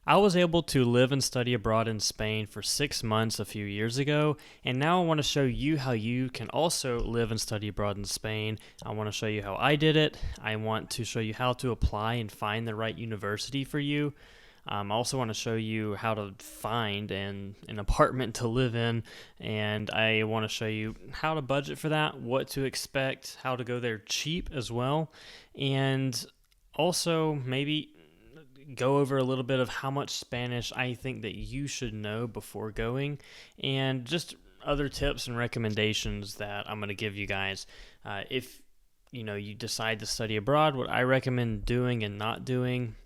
I was able to live and study abroad in Spain for 6 months a few years ago, and now I want to show you how you can also live and study abroad in Spain. I want to show you how I did it. I want to show you how to apply and find the right university for you. I also want to show you how to find an apartment to live in, and I want to show you how to budget for that, what to expect, how to go there cheap as well, and also maybe go over a little bit of how much Spanish I think that you should know before going, and just other tips and recommendations that I'm going to give you guys. If you decide to study abroad, what I recommend doing and not doing,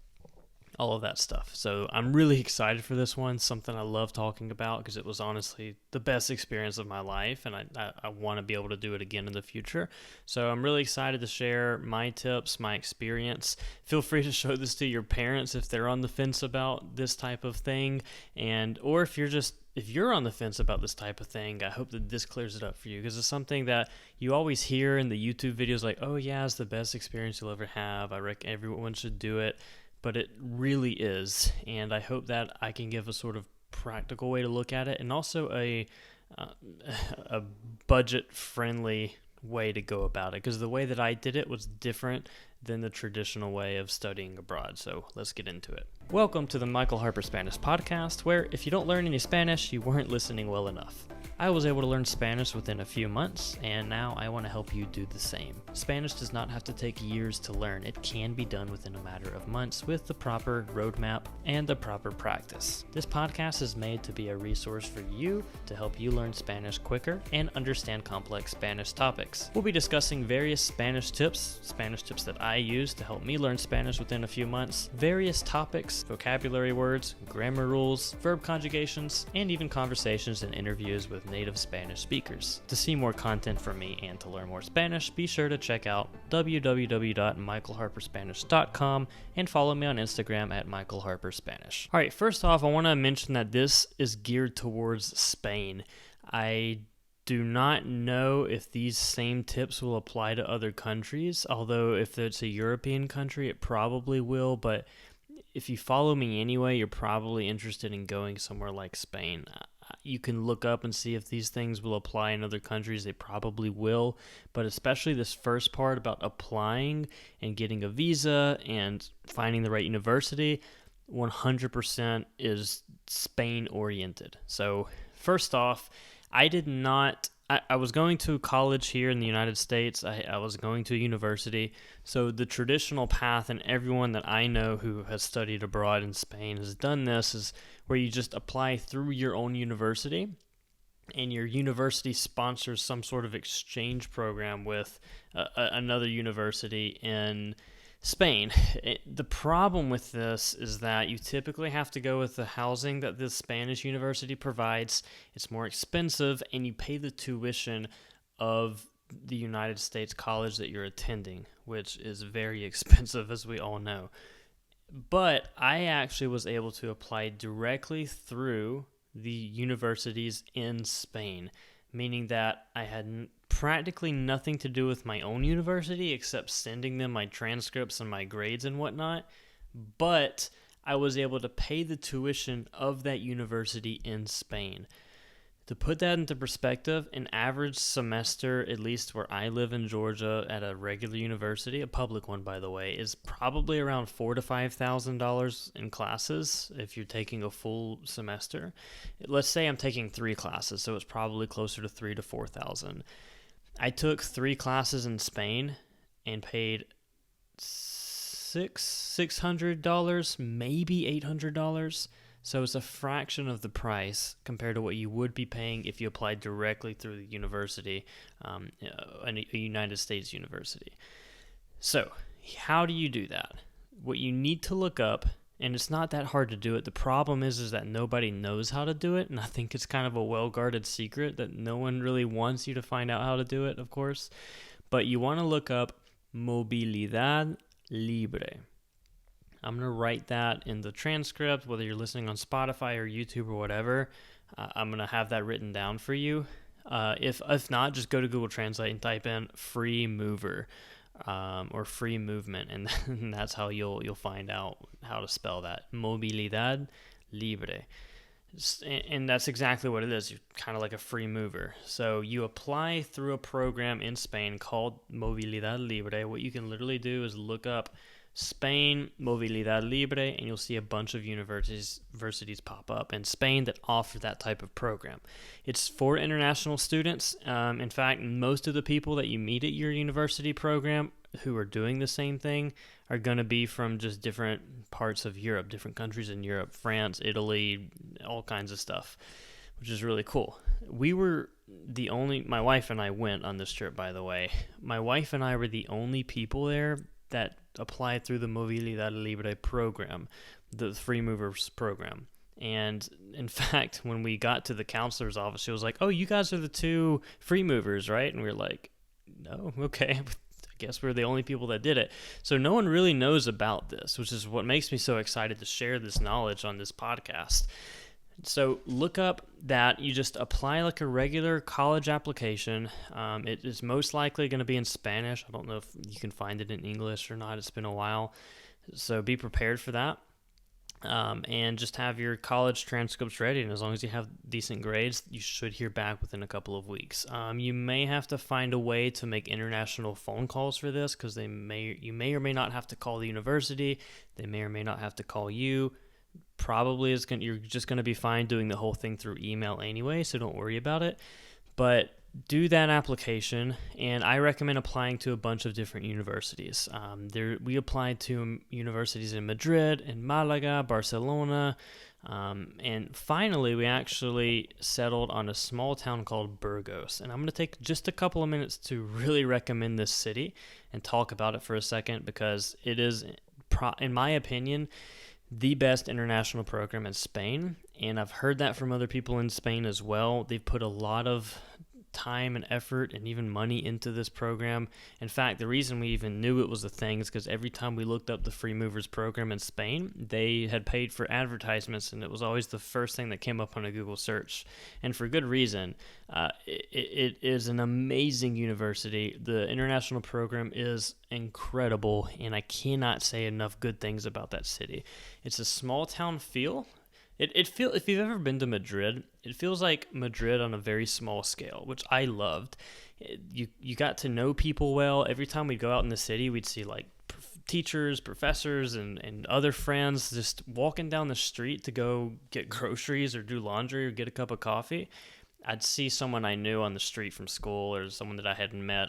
all of that stuff. So I'm really excited for this one, something I love talking about because it was honestly the best experience of my life, and I want to be able to do it again in the future. So I'm really excited to share my tips, my experience. Feel free to show this to your parents if they're on the fence about this type of thing, or if you're on the fence about this type of thing, I hope that this clears it up for you, because it's something that you always hear in the YouTube videos like, oh yeah, it's the best experience you'll ever have. I reckon everyone should do it. But it really is, and I hope that I can give a sort of practical way to look at it, and also a budget-friendly way to go about it, because the way that I did it was different than the traditional way of studying abroad. So let's get into it. Welcome to the Michael Harper Spanish Podcast, where if you don't learn any Spanish, you weren't listening well enough. I was able to learn Spanish within a few months, and now I want to help you do the same. Spanish does not have to take years to learn. It can be done within a matter of months with the proper roadmap and the proper practice. This podcast is made to be a resource for you to help you learn Spanish quicker and understand complex Spanish topics. We'll be discussing various Spanish tips that I use to help me learn Spanish within a few months, various topics, vocabulary words, grammar rules, verb conjugations, and even conversations and interviews with native Spanish speakers. To see more content from me and to learn more Spanish, be sure to check out www.michaelharperspanish.com and follow me on Instagram at michaelharperspanish. Alright, first off, I want to mention that this is geared towards Spain. I do not know if these same tips will apply to other countries, although if it's a European country, it probably will, but if you follow me anyway, you're probably interested in going somewhere like Spain. You can look up and see if these things will apply in other countries. They probably will, but especially this first part about applying and getting a visa and finding the right university, 100% is Spain oriented. So first off, I was going to college here in the United States. I was going to a university. So the traditional path, and everyone that I know who has studied abroad in Spain has done this, is where you just apply through your own university, and your university sponsors some sort of exchange program with another university in Spain. The problem with this is that you typically have to go with the housing that the Spanish university provides. It's more expensive, and you pay the tuition of the United States college that you're attending, which is very expensive, as we all know. But I actually was able to apply directly through the universities in Spain, meaning that I had practically nothing to do with my own university except sending them my transcripts and my grades and whatnot, but I was able to pay the tuition of that university in Spain. To put that into perspective, an average semester, at least where I live in Georgia, at a regular university, a public one by the way, is probably around $4,000 to $5,000 in classes if you're taking a full semester. Let's say I'm taking 3 classes, so it's probably closer to $3,000 to $4,000. I took 3 classes in Spain and paid $600, maybe $800. So it's a fraction of the price compared to what you would be paying if you applied directly through the university, a United States university. So how do you do that? What you need to look up, and it's not that hard to do it. The problem is that nobody knows how to do it, and I think it's kind of a well-guarded secret that no one really wants you to find out how to do it, of course. But you want to look up Movilidad libre. I'm going to write that in the transcript, whether you're listening on Spotify or YouTube or whatever. I'm going to have that written down for you. If not, just go to Google Translate and type in free mover. or free movement, and that's how you'll find out how to spell that. Movilidad libre. And that's exactly what it is. You're kind of like a free mover. So you apply through a program in Spain called Movilidad Libre. What you can literally do is look up Spain Movilidad Libre, and you'll see a bunch of universities pop up in Spain that offer that type of program. It's for international students. In fact, most of the people that you meet at your university program who are doing the same thing are going to be from just different parts of Europe, different countries in Europe, France, Italy, all kinds of stuff, which is really cool. We were my wife and I went on this trip, by the way. My wife and I were the only people there that applied through the Movilidad Libre program, the free movers program. And in fact, when we got to the counselor's office, she was like, "Oh, you guys are the two free movers, right?" And we were like, "No, okay." I guess we're the only people that did it. So no one really knows about this, which is what makes me so excited to share this knowledge on this podcast. So look up that. You just apply like a regular college application. It is most likely going to be in Spanish. I don't know if you can find it in English or not. It's been a while. So be prepared for that. And just have your college transcripts ready. And as long as you have decent grades, you should hear back within a couple of weeks. You may have to find a way to make international phone calls for this, because you may or may not have to call the university. They may or may not have to call you. Probably you're just going to be fine doing the whole thing through email anyway, so don't worry about it. But do that application, and I recommend applying to a bunch of different universities. We applied to universities in Madrid, in Malaga, Barcelona, and finally we actually settled on a small town called Burgos. And I'm going to take just a couple of minutes to really recommend this city and talk about it for a second, because it is, in my opinion, the best international program in Spain, and I've heard that from other people in Spain as well. They've put a lot of time and effort and even money into this program. In fact, the reason we even knew it was a thing is because every time we looked up the Free Movers program in Spain, they had paid for advertisements, and it was always the first thing that came up on a Google search, and for good reason. It is an amazing university. The international program is incredible, and I cannot say enough good things about that city. It's a small town feel. If you've ever been to Madrid, it feels like Madrid on a very small scale, which I loved. You got to know people well. Every time we'd go out in the city, we'd see like teachers, professors, and other friends just walking down the street to go get groceries or do laundry or get a cup of coffee. I'd see someone I knew on the street from school, or someone that I hadn't met.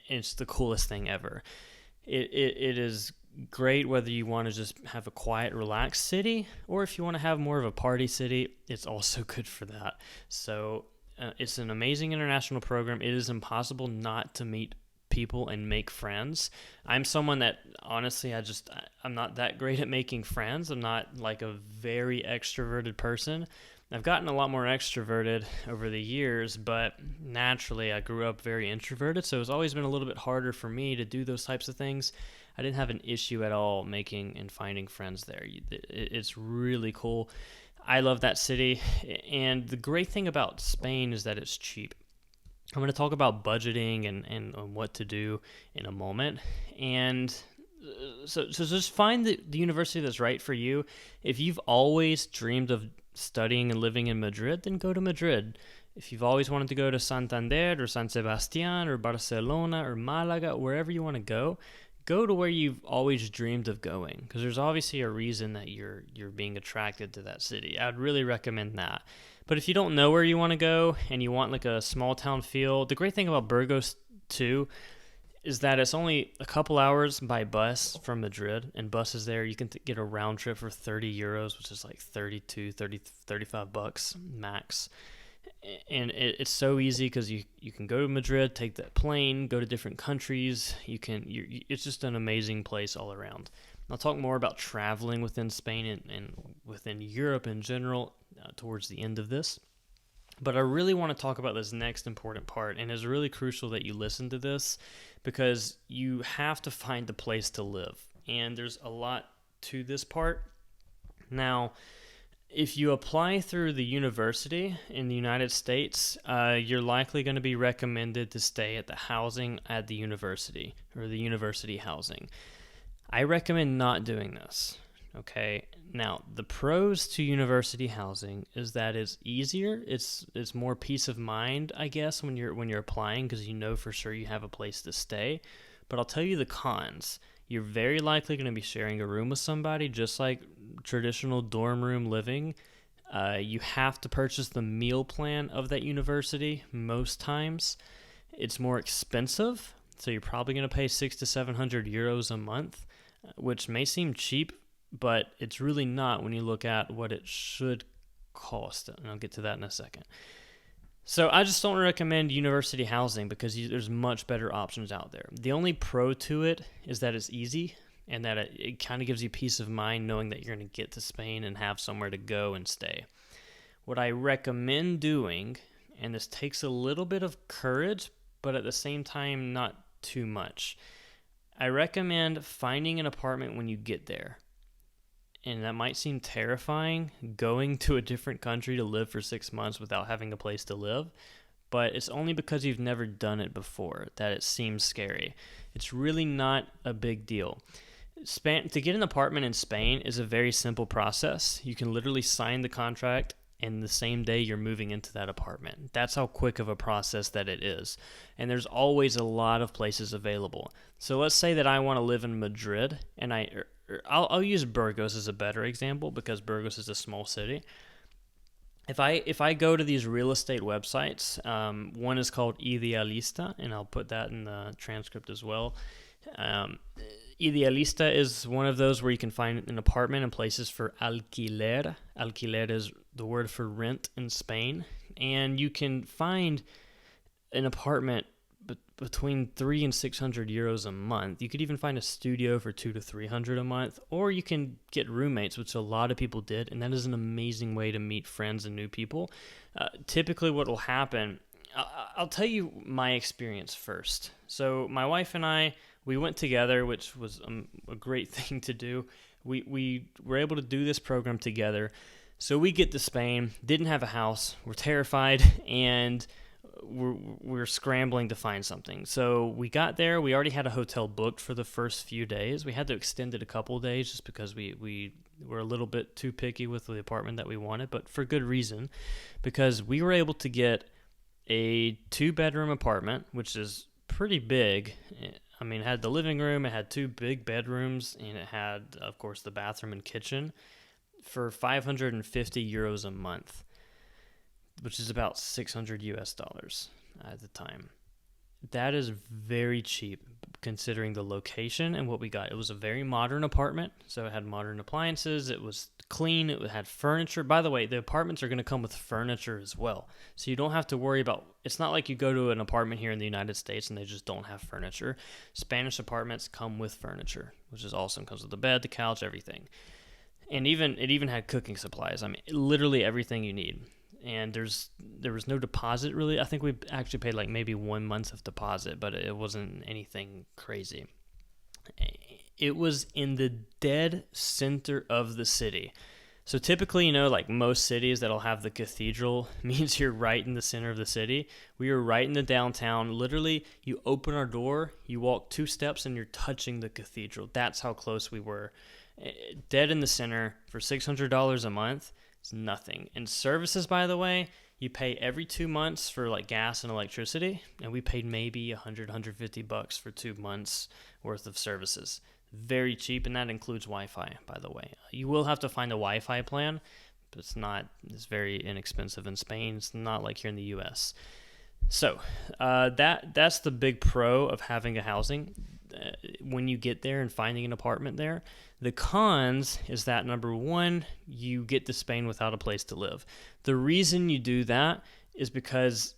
It's the coolest thing ever. It is great whether you want to just have a quiet, relaxed city, or if you want to have more of a party city, it's also good for that. So it's an amazing international program. It is impossible not to meet people and make friends. I'm someone that, honestly, I'm not that great at making friends. I'm not like a very extroverted person. I've gotten a lot more extroverted over the years, but naturally I grew up very introverted, so it's always been a little bit harder for me to do those types of things. I didn't have an issue at all making and finding friends there. It's really cool. I love that city, and the great thing about Spain is that it's cheap. I'm going to talk about budgeting and what to do in a moment, and so just find the university that's right for you. If you've always dreamed of studying and living in Madrid, then go to Madrid. If you've always wanted to go to Santander or San Sebastián or Barcelona or Malaga, wherever you want to go to where you've always dreamed of going, because there's obviously a reason that you're being attracted to that city. I'd really recommend that. But if you don't know where you want to go and you want like a small town feel, the great thing about Burgos too is that it's only a couple hours by bus from Madrid, and buses there, you can get a round trip for 30 euros, which is like 35 bucks max. And it's so easy because you can go to Madrid, take that plane, go to different countries. It's just an amazing place all around. I'll talk more about traveling within Spain and within Europe in general towards the end of this. But I really want to talk about this next important part, and it's really crucial that you listen to this, because you have to find a place to live. And there's a lot to this part. Now, if you apply through the university in the United States, you're likely going to be recommended to stay at the housing at the university or the university housing. I recommend not doing this. Okay. Now, the pros to university housing is that it's easier. It's more peace of mind, I guess, when you're applying, because you know for sure you have a place to stay. But I'll tell you the cons. You're very likely going to be sharing a room with somebody, just like traditional dorm room living. You have to purchase the meal plan of that university most times. It's more expensive, so you're probably going to pay 600 to 700 euros a month, which may seem cheap, but it's really not when you look at what it should cost, and I'll get to that in a second. So I just don't recommend university housing because there's much better options out there. The only pro to it is that it's easy and that it kind of gives you peace of mind knowing that you're going to get to Spain and have somewhere to go and stay. What I recommend doing, and this takes a little bit of courage, but at the same time not too much, I recommend finding an apartment when you get there. And that might seem terrifying, going to a different country to live for 6 months without having a place to live, but it's only because you've never done it before that it seems scary. It's really not a big deal. To get an apartment in Spain is a very simple process. You can literally sign the contract, and the same day you're moving into that apartment. That's how quick of a process that it is. And there's always a lot of places available. So let's say that I want to live in Madrid, and I'll use Burgos as a better example because Burgos is a small city. If I go to these real estate websites, one is called Idealista, and I'll put that in the transcript as well. Idealista is one of those where you can find an apartment in places for alquiler. Alquiler is the word for rent in Spain, and you can find an apartment between 300 and 600 euros a month. You could even find a studio for 200 to 300 a month, or you can get roommates, which a lot of people did, and that is an amazing way to meet friends and new people. Typically what will happen, I'll tell you my experience first. So my wife and I, we went together, which was a great thing to do. We were able to do this program together. So we get to Spain, didn't have a house, we're terrified, and we're scrambling to find something. So we got there. We already had a hotel booked for the first few days. We had to extend it a couple of days just because we were a little bit too picky with the apartment that we wanted, but for good reason, because we were able to get a 2-bedroom apartment, which is pretty big. I mean, it had the living room, it had 2 big bedrooms, and it had, of course, the bathroom and kitchen for 550 euros a month, which is about 600 US dollars at the time. That is very cheap considering the location and what we got. It was a very modern apartment, so it had modern appliances, it was clean, it had furniture. By the way, the apartments are going to come with furniture as well, so you don't have to worry about, it's not like you go to an apartment here in the United States and they just don't have furniture. Spanish apartments come with furniture, which is awesome. It comes with the bed, the couch, everything. And it even had cooking supplies. I mean, literally everything you need. And there was no deposit really. I think we actually paid like maybe 1 month of deposit, but it wasn't anything crazy. It was in the dead center of the city. So typically, like most cities that'll have the cathedral means you're right in the center of the city. We were right in the downtown. Literally, you open our door, you walk 2 steps, and you're touching the cathedral. That's how close we were. Dead in the center for $600 a month. It's nothing. And services, by the way, you pay every 2 months for like gas and electricity, and we paid maybe $150 for 2 months worth of services. Very cheap, and that includes Wi-Fi, by the way. You will have to find a Wi-Fi plan, but it's very inexpensive in Spain. It's not like here in the US. So that's the big pro of having a housing when you get there and finding an apartment there. The cons is that, number one, you get to Spain without a place to live. The reason you do that is because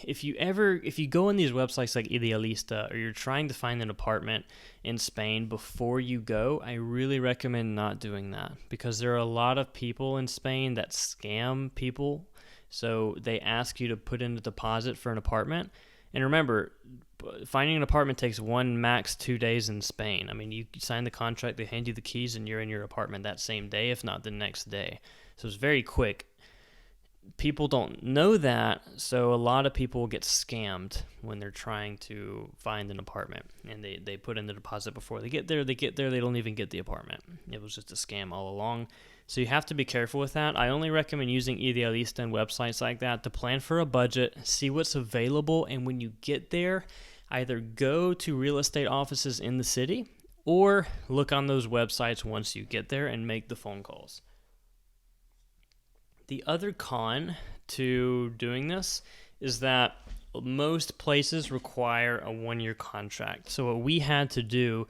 if you go on these websites like Idealista, or you're trying to find an apartment in Spain before you go, I really recommend not doing that, because there are a lot of people in Spain that scam people. So they ask you to put in a deposit for an apartment, And remember, finding an apartment takes 1 max 2 days in Spain. I mean, you sign the contract, they hand you the keys, and you're in your apartment that same day, if not the next day. So it's very quick. People don't know that, so a lot of people get scammed when they're trying to find an apartment, and they put in the deposit before they get there, they don't even get the apartment. It was just a scam all along. So you have to be careful with that. I only recommend using Idealista and websites like that to plan for a budget, see what's available, and when you get there, either go to real estate offices in the city or look on those websites once you get there and make the phone calls. The other con to doing this is that most places require a 1-year contract. So what we had to do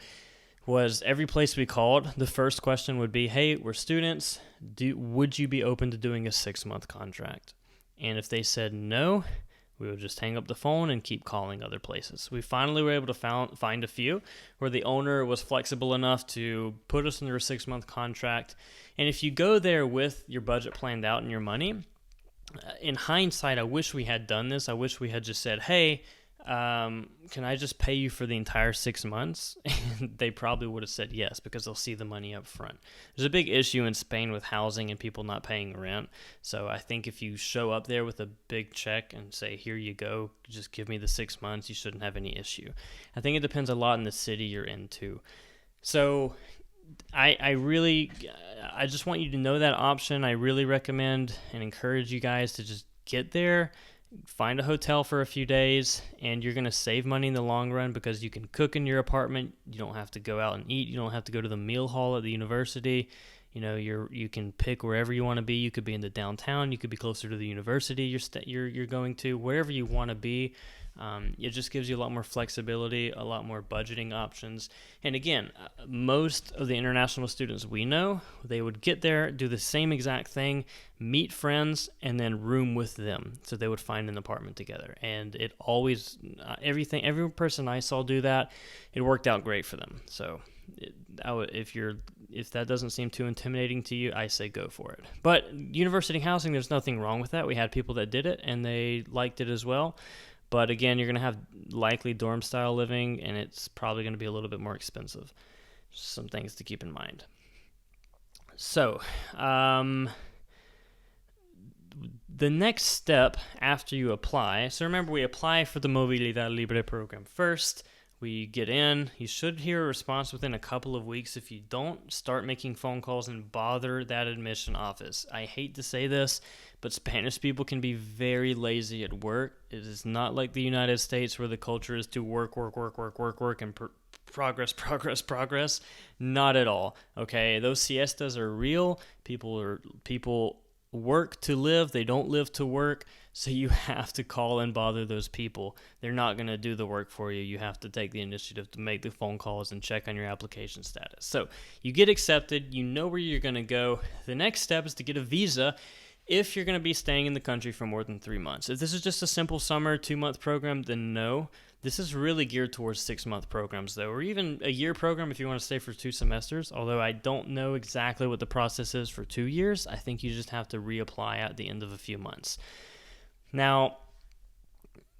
was every place we called, the first question would be, hey, we're students. Would you be open to doing a 6-month contract? And if they said no, we would just hang up the phone and keep calling other places. We finally were able to find a few where the owner was flexible enough to put us under a 6-month contract. And if you go there with your budget planned out and your money, in hindsight, I wish we had done this. I wish we had just said, hey, can I just pay you for the entire 6 months? And they probably would have said yes, because they'll see the money up front. There's a big issue in Spain with housing and people not paying rent. So I think if you show up there with a big check and say, here you go, just give me the 6 months, you shouldn't have any issue. I think it depends a lot on the city you're in too. So I just want you to know that option. I really recommend and encourage you guys to just get there, find a hotel for a few days, and you're going to save money in the long run because you can cook in your apartment. You don't have to go out and eat. You don't have to go to the meal hall at the university. You know, you can pick wherever you want to be. You could be in the downtown. You could be closer to the university you're going to. Wherever you want to be. It just gives you a lot more flexibility, a lot more budgeting options. And again, most of the international students we know, they would get there, do the same exact thing, meet friends, and then room with them. So they would find an apartment together. And it always, every person I saw do that, it worked out great for them. So if that doesn't seem too intimidating to you, I say go for it. But university housing, there's nothing wrong with that. We had people that did it, and they liked it as well. But again, you're going to have likely dorm-style living, and it's probably going to be a little bit more expensive. Some things to keep in mind. So, the next step after you apply, so remember we apply for the Movilidad Libre program first. We get in. You should hear a response within a couple of weeks. If you don't, start making phone calls and bother that admission office. I hate to say this, but Spanish people can be very lazy at work. It is not like the United States where the culture is to work, and progress. Not at all. Okay, those siestas are real. People work to live. They don't live to work. So you have to call and bother those people. They're not going to do the work for you. You have to take the initiative to make the phone calls and check on your application status. So you get accepted. You know where you're going to go. The next step is to get a visa if you're going to be staying in the country for more than 3 months. If this is just a simple summer 2-month program, then no. This is really geared towards 6-month programs, though, or even a year program if you want to stay for 2 semesters, although I don't know exactly what the process is for 2 years. I think you just have to reapply at the end of a few months. Now,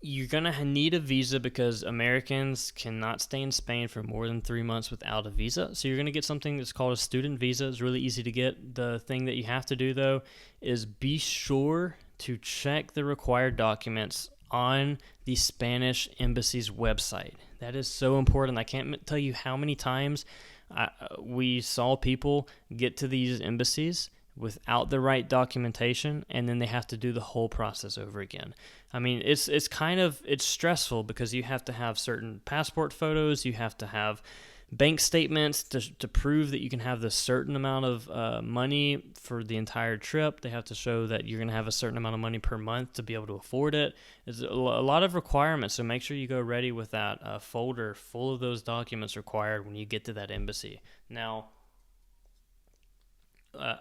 you're going to need a visa because Americans cannot stay in Spain for more than 3 months without a visa. So you're going to get something that's called a student visa. It's really easy to get. The thing that you have to do, though, is be sure to check the required documents on the Spanish embassy's website. That is so important. I can't tell you how many times we saw people get to these embassies without the right documentation, and then they have to do the whole process over again. I mean, it's stressful because you have to have certain passport photos, you have to have bank statements to prove that you can have this certain amount of money for the entire trip. They have to show that you're going to have a certain amount of money per month to be able to afford it. It's a lot of requirements, so make sure you go ready with that folder full of those documents required when you get to that embassy. Now,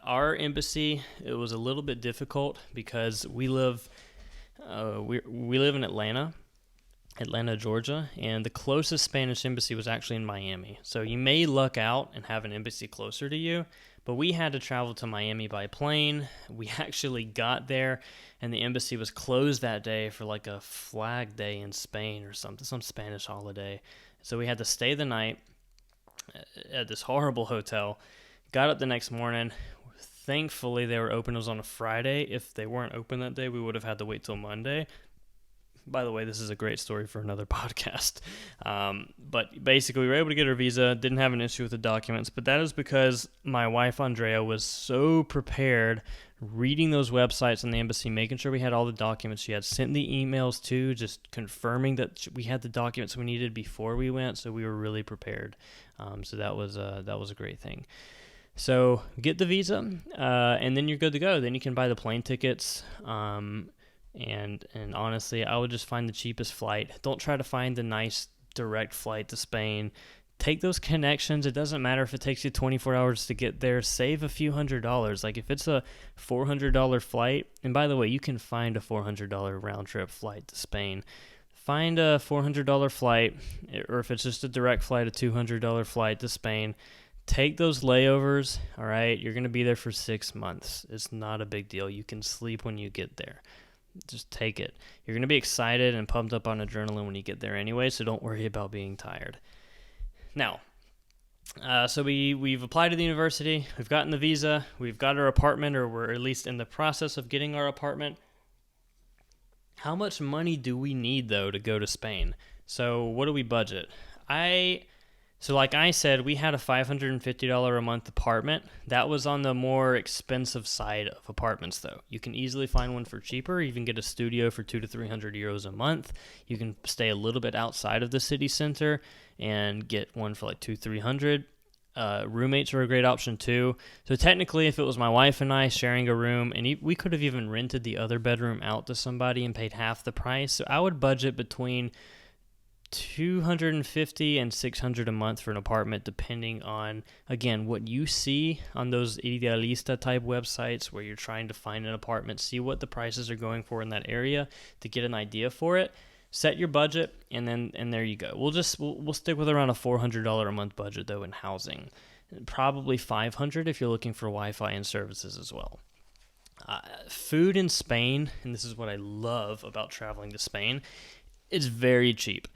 our embassy, it was a little bit difficult because we live in Atlanta, Atlanta, Georgia, and the closest Spanish embassy was actually in Miami. So you may luck out and have an embassy closer to you, but we had to travel to Miami by plane. We actually got there, and the embassy was closed that day for like a flag day in Spain or something, some Spanish holiday. So we had to stay the night at this horrible hotel. Got up the next morning. Thankfully, they were open. It was on a Friday. If they weren't open that day, we would have had to wait till Monday. By the way, this is a great story for another podcast. But basically, we were able to get our visa, didn't have an issue with the documents, but that is because my wife, Andrea, was so prepared reading those websites in the embassy, making sure we had all the documents. She had sent the emails too, just confirming that we had the documents we needed before we went, so we were really prepared. So that was a great thing. So get the visa, and then you're good to go. Then you can buy the plane tickets. And honestly, I would just find the cheapest flight. Don't try to find the nice direct flight to Spain. Take those connections. It doesn't matter if it takes you 24 hours to get there. Save a few $100s. Like if it's a $400 flight, and by the way, you can find a $400 round trip flight to Spain. Find a $400 flight, or if it's just a direct flight, a $200 flight to Spain. Take those layovers, all right? You're going to be there for 6 months. It's not a big deal. You can sleep when you get there. Just take it. You're going to be excited and pumped up on adrenaline when you get there anyway, so don't worry about being tired. Now, so we've applied to the university, we've gotten the visa, we've got our apartment, or we're at least in the process of getting our apartment. How much money do we need, though, to go to Spain? So what do we budget? So like I said, we had a $550 a month apartment. That was on the more expensive side of apartments, though. You can easily find one for cheaper. You can get a studio for 200 to 300 euros a month. You can stay a little bit outside of the city center and get one for like 200-300. Roommates are a great option too. So technically, if it was my wife and I sharing a room, and we could have even rented the other bedroom out to somebody and paid half the price. So I would budget between $250 and $600 a month for an apartment, depending on, again, what you see on those Idealista type websites where you're trying to find an apartment, see what the prices are going for in that area to get an idea for it. Set your budget, and there you go. We'll stick with around a $400 a month budget though in housing, probably $500 if you're looking for Wi-Fi and services as well. Food in Spain, and this is what I love about traveling to Spain, it's very cheap.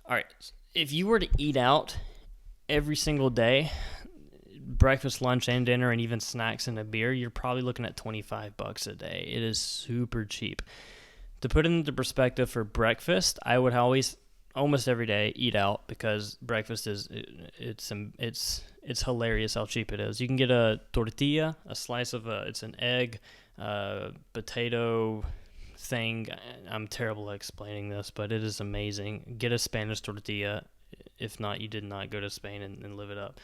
All right, if you were to eat out every single day, breakfast, lunch, and dinner, and even snacks and a beer, you're probably looking at $25 a day. It is super cheap. To put it into perspective for breakfast, I would always, almost every day, eat out because breakfast it's hilarious how cheap it is. You can get a tortilla, a slice of it's an egg, potato thing. I'm terrible at explaining this, but it is amazing. Get a Spanish tortilla. If not, you did not go to Spain and live it up.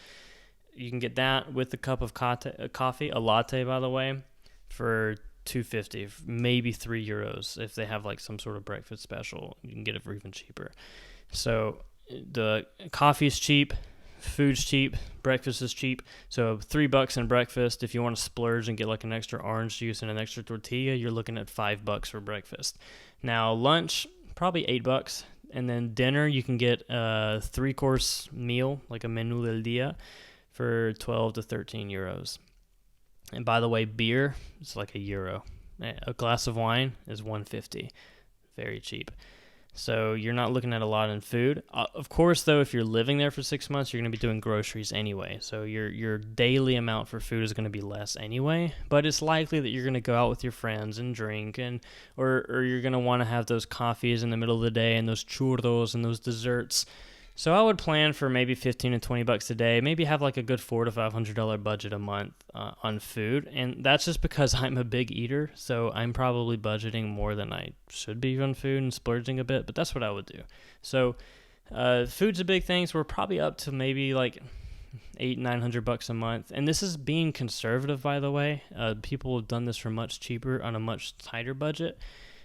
You can get that with a cup of coffee, a latte, by the way, for $2.50, maybe €3 if they have like some sort of breakfast special. You can get it for even cheaper. So the coffee is cheap, food's cheap, breakfast is cheap. So $3 in breakfast. If you want to splurge and get like an extra orange juice and an extra tortilla, you're looking at $5 for breakfast. Now lunch, probably $8. And then dinner, you can get a 3-course meal, like a menú del día, for 12 to 13 euros. And by the way, beer is like €1. A glass of wine is $1.50. Very cheap. So you're not looking at a lot in food. Of course, though, if you're living there for 6 months, you're going to be doing groceries anyway. So your daily amount for food is going to be less anyway. But it's likely that you're going to go out with your friends and drink, or you're going to want to have those coffees in the middle of the day and those churros and those desserts. So I would plan for maybe $15 to $20 a day, maybe have like a good $400 to $500 budget a month on food. And that's just because I'm a big eater, so I'm probably budgeting more than I should be on food and splurging a bit, but that's what I would do. So food's a big thing, so we're probably up to maybe like $800-900 a month. And this is being conservative, by the way. People have done this for much cheaper on a much tighter budget.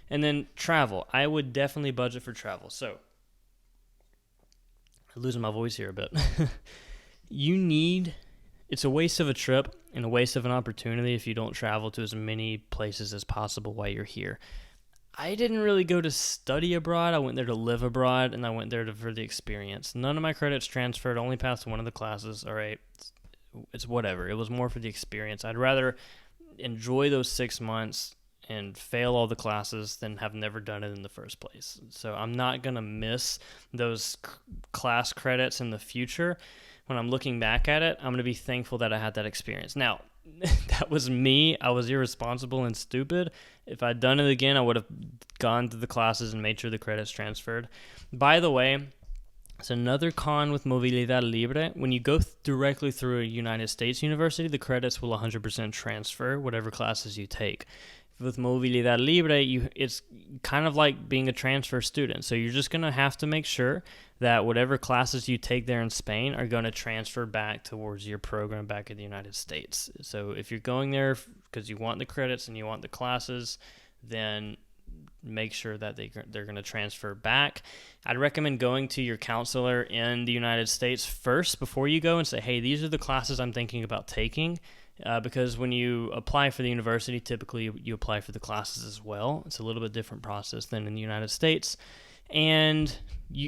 And then travel. I would definitely budget for travel. So losing my voice here a bit. It's a waste of a trip and a waste of an opportunity if you don't travel to as many places as possible while you're here. I didn't really go to study abroad. I went there to live abroad, and I went there for the experience. None of my credits transferred. Only passed one of the classes. All right, it's whatever. It was more for the experience. I'd rather enjoy those 6 months and fail all the classes than have never done it in the first place. So I'm not going to miss those class credits in the future. When I'm looking back at it, I'm going to be thankful that I had that experience. Now, that was me. I was irresponsible and stupid. If I'd done it again, I would have gone to the classes and made sure the credits transferred. By the way, it's another con with Movilidad Libre. When you go directly through a United States university, the credits will 100% transfer whatever classes you take. With Movilidad Libre, it's kind of like being a transfer student. So you're just going to have to make sure that whatever classes you take there in Spain are going to transfer back towards your program back in the United States. So if you're going there because you want the credits and you want the classes, then make sure that they're going to transfer back. I'd recommend going to your counselor in the United States first before you go and say, hey, these are the classes I'm thinking about taking. Because when you apply for the university, typically you apply for the classes as well. It's a little bit different process than in the United States. And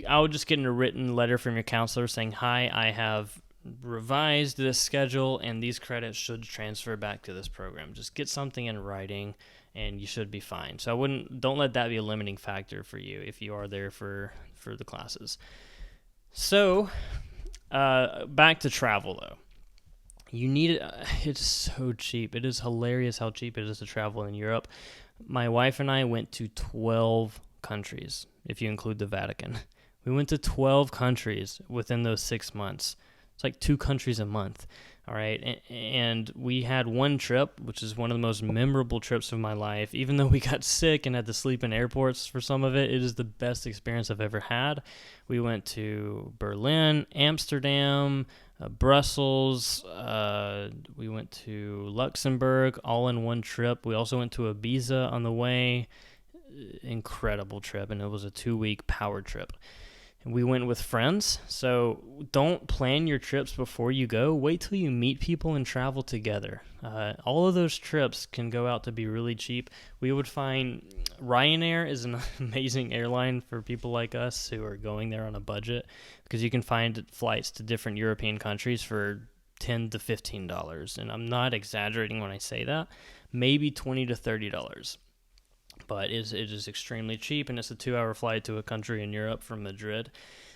I would just get a written letter from your counselor saying, hi, I have revised this schedule and these credits should transfer back to this program. Just get something in writing and you should be fine. So don't let that be a limiting factor for you if you are there for the classes. So back to travel though. You need it. It's so cheap. It is hilarious how cheap it is to travel in Europe. My wife and I went to 12 countries, if you include the Vatican. We went to 12 countries within those 6 months. It's like 2 countries a month, all right? And we had one trip, which is one of the most memorable trips of my life. Even though we got sick and had to sleep in airports for some of it, it is the best experience I've ever had. We went to Berlin, Amsterdam, Brussels, we went to Luxembourg, all in one trip. We also went to Ibiza on the way. Incredible trip, and it was a 2-week power trip. And we went with friends, so don't plan your trips before you go. Wait till you meet people and travel together. All of those trips can go out to be really cheap. We would find Ryanair is an amazing airline for people like us who are going there on a budget, because you can find flights to different European countries for $10 to $15. And I'm not exaggerating when I say that. Maybe $20 to $30. But it is extremely cheap, and it's a 2-hour flight to a country in Europe from Madrid.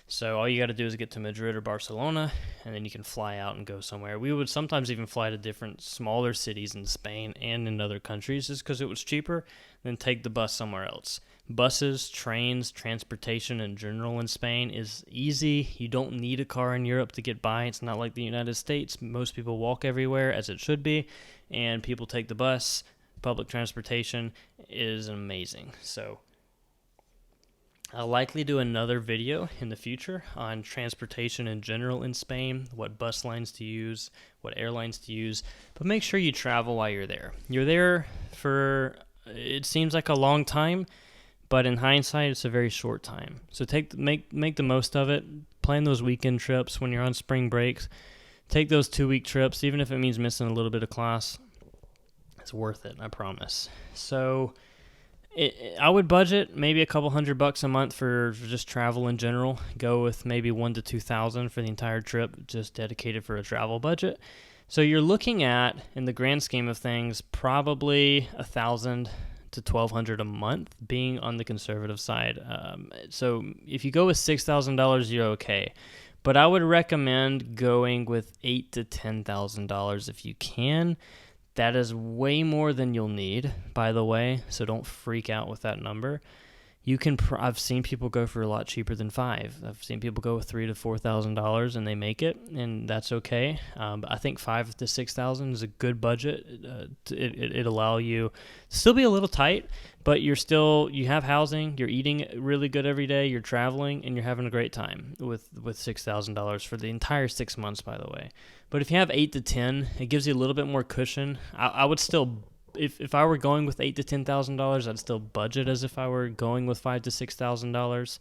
So all you got to do is get to Madrid or Barcelona, and then you can fly out and go somewhere. We would sometimes even fly to different smaller cities in Spain and in other countries just because it was cheaper than take the bus somewhere else. Buses, trains, transportation in general in Spain is easy. You don't need a car in Europe to get by. It's not like the United States. Most people walk everywhere, as it should be, and people take the bus. Public transportation is amazing. So I'll likely do another video in the future on transportation in general in Spain, what bus lines to use, what airlines to use, but make sure you travel while you're there. You're there for, it seems like a long time, but in hindsight, it's a very short time. So make the most of it. Plan those weekend trips when you're on spring breaks. Take those 2-week trips, even if it means missing a little bit of class. It's worth it, I promise. So I would budget maybe a couple $100 a month for just travel in general. Go with maybe $1,000 to $2,000 for the entire trip, just dedicated for a travel budget. So you're looking at, in the grand scheme of things, probably $1,000 to $1,200 a month, being on the conservative side. So if you go with $6,000, you're okay. But I would recommend going with $8,000 to $10,000 if you can. That is way more than you'll need, by the way, so don't freak out with that number. You can. I've seen people go for a lot cheaper than $5,000. I've seen people go with $3,000 to $4,000 and they make it, and that's okay. But I think $5,000 to $6,000 is a good budget. It allow you to still be a little tight, but you have housing, you're eating really good every day, you're traveling, and you're having a great time with $6,000 for the entire 6 months, by the way. But if you have 8 to 10, it gives you a little bit more cushion. I would still. If I were going with $8,000 to $10,000, I'd still budget as if I were going with $5,000 to $6,000,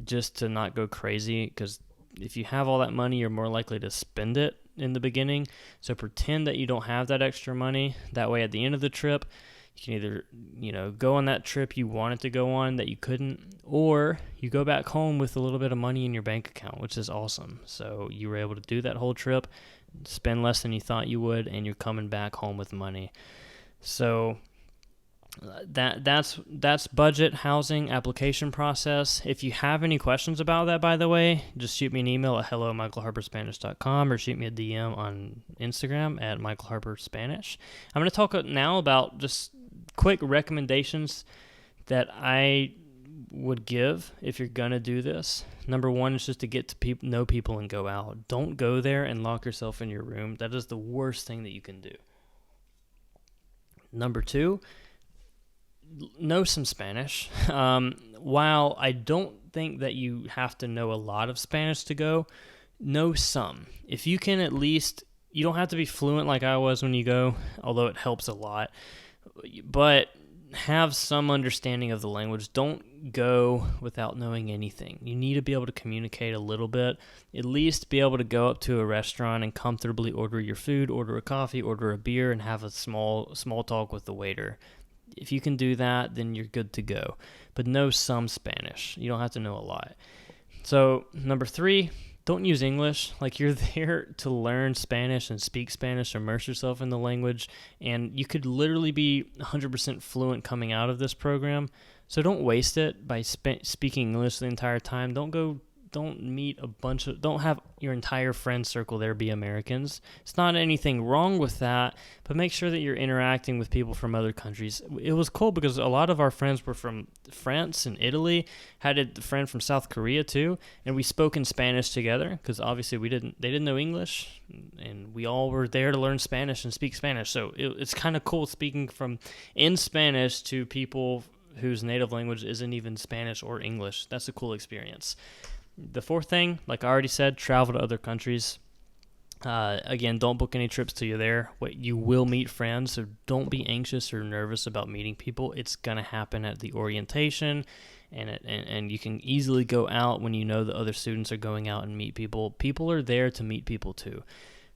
just to not go crazy. Because if you have all that money, you're more likely to spend it in the beginning. So pretend that you don't have that extra money. That way, at the end of the trip, You can either, go on that trip you wanted to go on that you couldn't, or you go back home with a little bit of money in your bank account, which is awesome. So you were able to do that whole trip, spend less than you thought you would, and you're coming back home with money. So that's budget housing application process. If you have any questions about that, by the way, just shoot me an email at hello@michaelharperspanish.com or shoot me a DM on Instagram at michaelharperspanish. I'm going to talk now about just quick recommendations that I would give if you're going to do this. Number one is just to get to know people and go out. Don't go there and lock yourself in your room. That is the worst thing that you can do. Number two, know some Spanish. While I don't think that you have to know a lot of Spanish to go, know some. If you can at least, you don't have to be fluent like I was when you go, although it helps a lot, but have some understanding of the language. Don't go without knowing anything. You need to be able to communicate a little bit, at least be able to go up to a restaurant and comfortably order your food, order a coffee, order a beer, and have a small talk with the waiter. If you can do that, then you're good to go. But know some Spanish. You don't have to know a lot. So, number three, don't use English. Like, you're there to learn Spanish and speak Spanish, immerse yourself in the language, and you could literally be 100% fluent coming out of this program. So don't waste it by speaking English the entire time. Don't have your entire friend circle there be Americans. It's not anything wrong with that, but make sure that you're interacting with people from other countries. It was cool because a lot of our friends were from France and Italy, had a friend from South Korea too, and we spoke in Spanish together because obviously they didn't know English, and we all were there to learn Spanish and speak Spanish. So it's kind of cool speaking in Spanish to people whose native language isn't even Spanish or English. That's a cool experience. The fourth thing, like I already said, travel to other countries. Again, don't book any trips till you're there. You will meet friends, so don't be anxious or nervous about meeting people. It's going to happen at the orientation, and you can easily go out when you know the other students are going out and meet people. People are there to meet people too.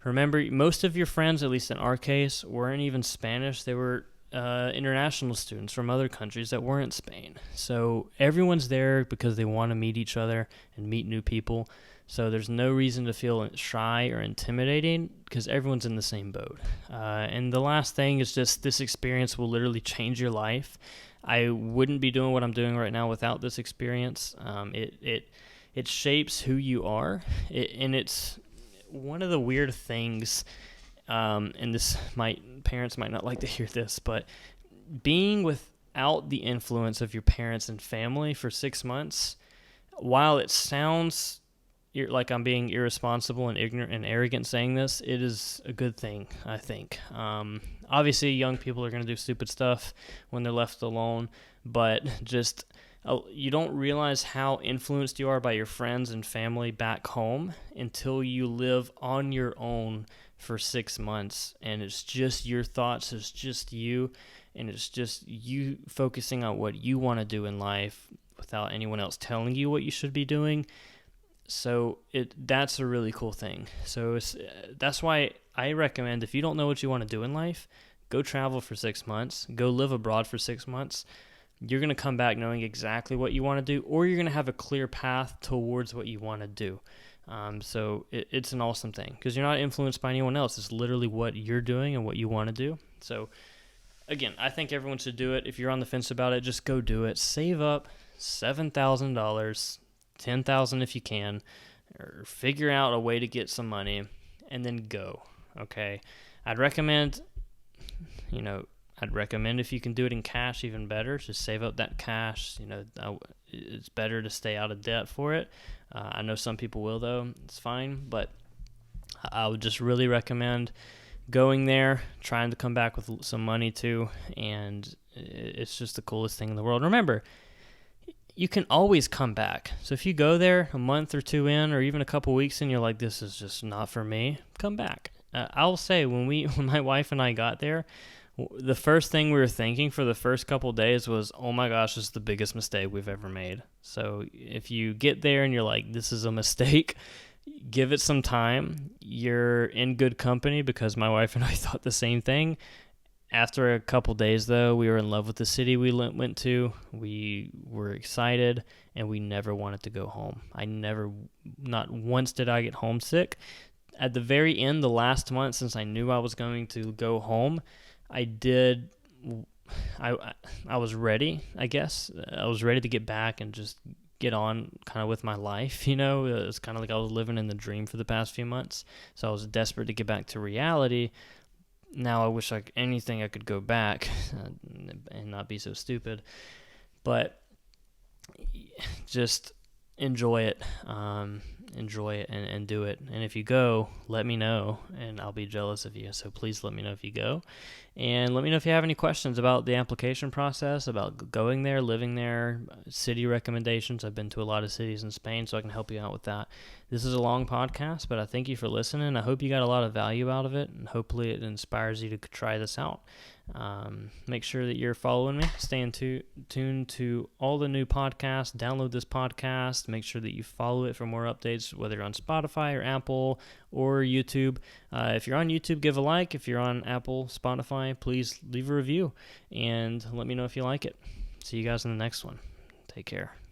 Remember, most of your friends, at least in our case, weren't even Spanish. They were international students from other countries that weren't Spain. So everyone's there because they want to meet each other and meet new people. So there's no reason to feel shy or intimidating because everyone's in the same boat. And the last thing is just this experience will literally change your life. I wouldn't be doing what I'm doing right now without this experience. It shapes who you are, and it's one of the weird things. And parents might not like to hear this, but being without the influence of your parents and family for 6 months, while it sounds like I'm being irresponsible and ignorant and arrogant saying this, it is a good thing, I think. Obviously, young people are going to do stupid stuff when they're left alone, but just you don't realize how influenced you are by your friends and family back home until you live on your own for 6 months, and it's just your thoughts, it's just you, and it's just you focusing on what you want to do in life without anyone else telling you what you should be doing. So that's a really cool thing. So that's why I recommend, if you don't know what you want to do in life, go travel for 6 months, go live abroad for 6 months. You're going to come back knowing exactly what you want to do, or you're going to have a clear path towards what you want to do. So it's an awesome thing because you're not influenced by anyone else. It's literally what you're doing and what you want to do. So again, I think everyone should do it. If you're on the fence about it, just go do it. Save up $7,000, $10,000 if you can, or figure out a way to get some money and then go. Okay. I'd recommend if you can do it in cash, even better. Just save up that cash. It's better to stay out of debt for it. I know some people will, though. It's fine. But I would just really recommend going there, trying to come back with some money, too. And it's just the coolest thing in the world. Remember, you can always come back. So if you go there a month or two in, or even a couple weeks in, you're like, this is just not for me, come back. I'll say, when my wife and I got there, the first thing we were thinking for the first couple of days was, oh my gosh, this is the biggest mistake we've ever made. So if you get there and you're like, this is a mistake, give it some time. You're in good company because my wife and I thought the same thing. After a couple days, though, we were in love with the city we went to. We were excited, and we never wanted to go home. Not once did I get homesick. At the very end, the last month, since I knew I was going to go home, I was ready, I guess. I was ready to get back and just get on kind of with my life, It was kind of like I was living in the dream for the past few months. So I was desperate to get back to reality. Now I wish anything I could go back and not be so stupid. But just enjoy it. Enjoy it and do it. And if you go, let me know, and I'll be jealous of you. So please let me know if you go. And let me know if you have any questions about the application process, about going there, living there, city recommendations. I've been to a lot of cities in Spain, so I can help you out with that. This is a long podcast, but I thank you for listening. I hope you got a lot of value out of it, and hopefully it inspires you to try this out. Make sure that you're following me. Stay tuned to all the new podcasts. Download this podcast. Make sure that you follow it for more updates, whether you're on Spotify or Apple or YouTube. If you're on YouTube, give a like. If you're on Apple, Spotify, please leave a review and let me know if you like it. See you guys in the next one. Take care.